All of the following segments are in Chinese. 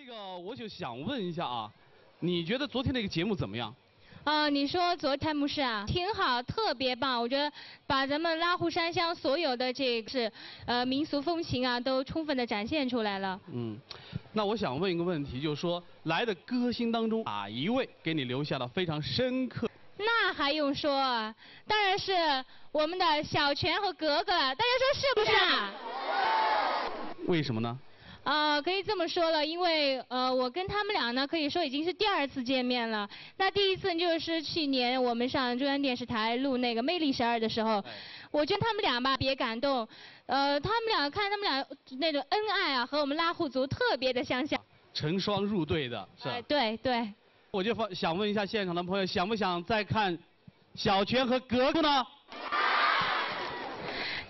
那个，我就想问一下啊，你觉得昨天那个节目怎么样？你说昨天幕是啊，挺好，特别棒。我觉得把咱们拉祜山乡所有的这个是民俗风情啊，都充分的展现出来了。那我想问一个问题，就是说来的歌星当中，哪一位给你留下了非常深刻？那还用说啊，当然是我们的小泉和格格了。大家说是不是啊？为什么呢？可以这么说了，因为我跟他们俩呢，可以说已经是第2次见面了。那第一次就是去年我们上中央电视台录那个《魅力12》的时候，我觉得他们俩吧，特别感动。他们俩那种恩爱啊，和我们拉祜族特别的相像。成双入对的是吧？对对。我就想问一下现场的朋友，想不想再看小泉和格格呢？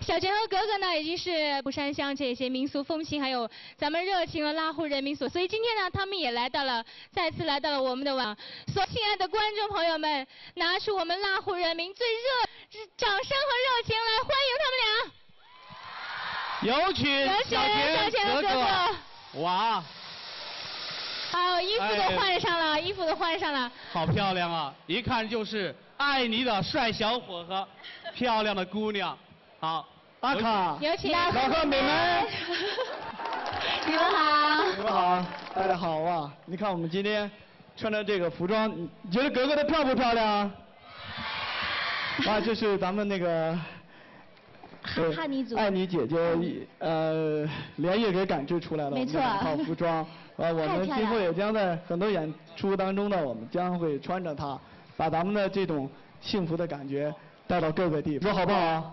小泉和格格呢，已经是祜山乡这些民俗风情，还有咱们热情的拉祜人民所以今天呢，他们也再次来到了我们的网。所亲爱的观众朋友们，拿出我们拉祜人民最掌声和热情来欢迎他们俩。有请小泉和格格。哇！好，衣服都换上了，衣服都换上了。好漂亮啊！一看就是爱你的帅小伙和漂亮的姑娘。好，阿卡，有请老贺美们，你们好，你们好，大家好啊！你看我们今天穿的这个服装，你觉得格格的漂不漂亮啊？啊，这是咱们那个哈尼族爱你姐姐连夜给赶制出来了，没错，我们2套服装。我们今后也将在很多演出当中呢，我们将会穿着它，把咱们的这种幸福的感觉带到各个地方，说好不好啊？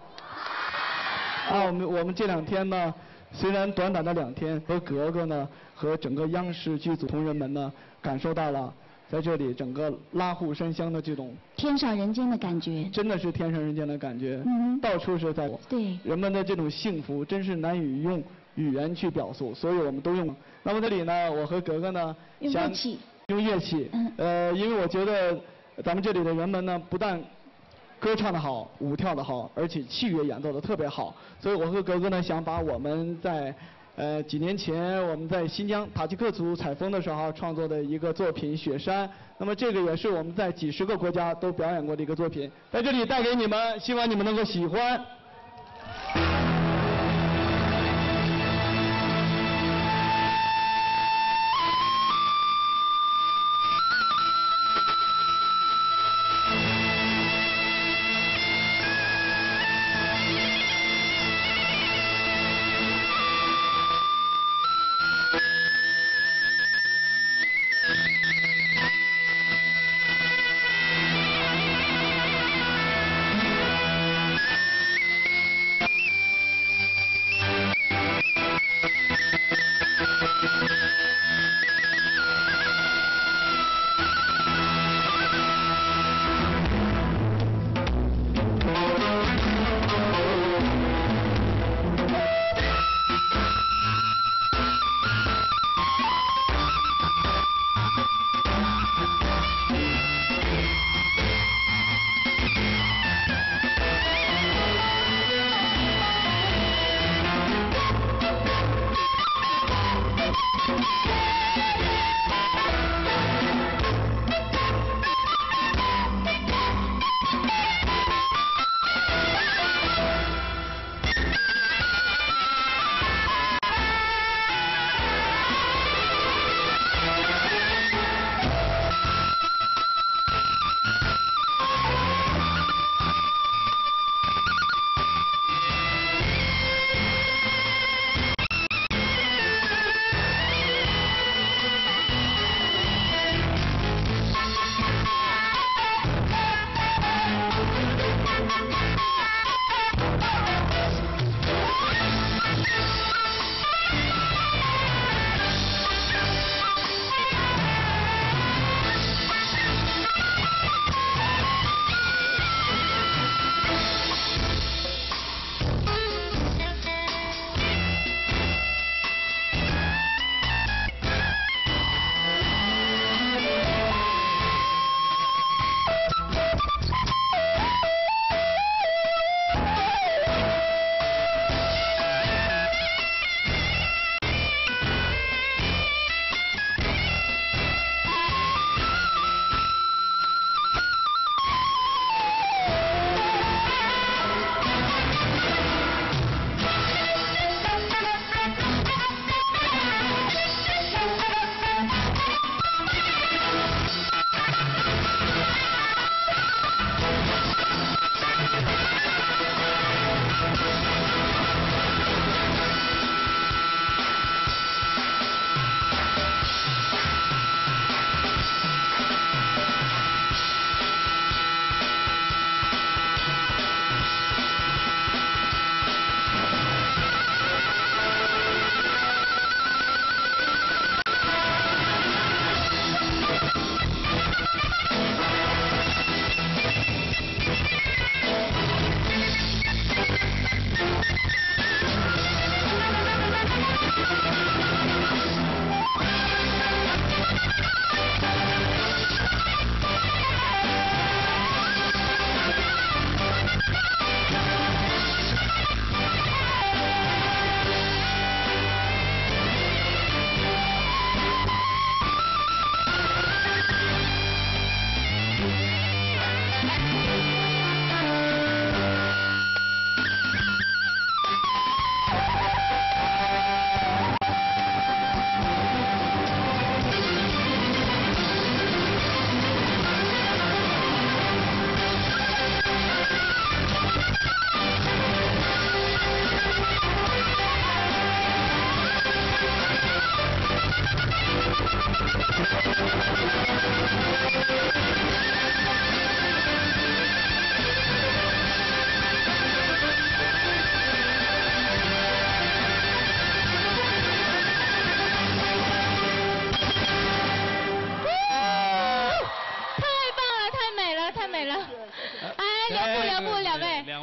我们这2天呢，虽然短短的2天，和格格呢和整个央视剧组同仁们呢，感受到了在这里整个拉祜山乡的这种天上人间的感觉，真的是天上人间的感觉，到处是在对人们的这种幸福，真是难以用语言去表述，所以我们都用。那么这里呢，我和格格呢用乐器，因为我觉得咱们这里的人们呢，不但歌唱得好，舞跳得好，而且器乐演奏得特别好，所以我和格格呢想把我们在几年前我们在新疆塔吉克族采风的时候创作的一个作品《雪山》，那么这个也是我们在几10个国家都表演过的一个作品，在这里带给你们，希望你们能够喜欢。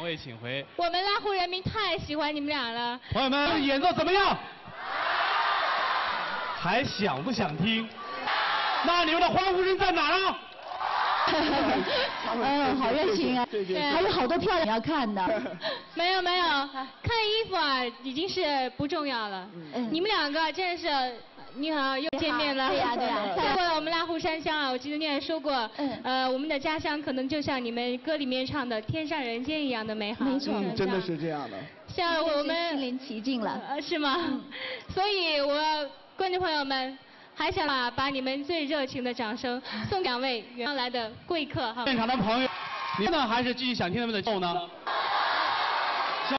位请回。我们拉祜人民太喜欢你们俩了。朋友们，演奏怎么样？还想不想听？那你们的欢呼声在哪儿啊？好热情啊！还有好多漂亮要看的。没有，看衣服啊已经是不重要了。你们两个真的是，你好，又见面了。对呀。再过来我们拉祜山乡啊，我记得你也说过，我们的家乡可能就像你们歌里面唱的天上人间一样的美好。没错，真的是这样的。像我们身临其境了。是吗？所以观众朋友们。还想把你们最热情的掌声送给两位远方来的贵客哈。现场的朋友，你们呢还是继续想听他们的奏呢？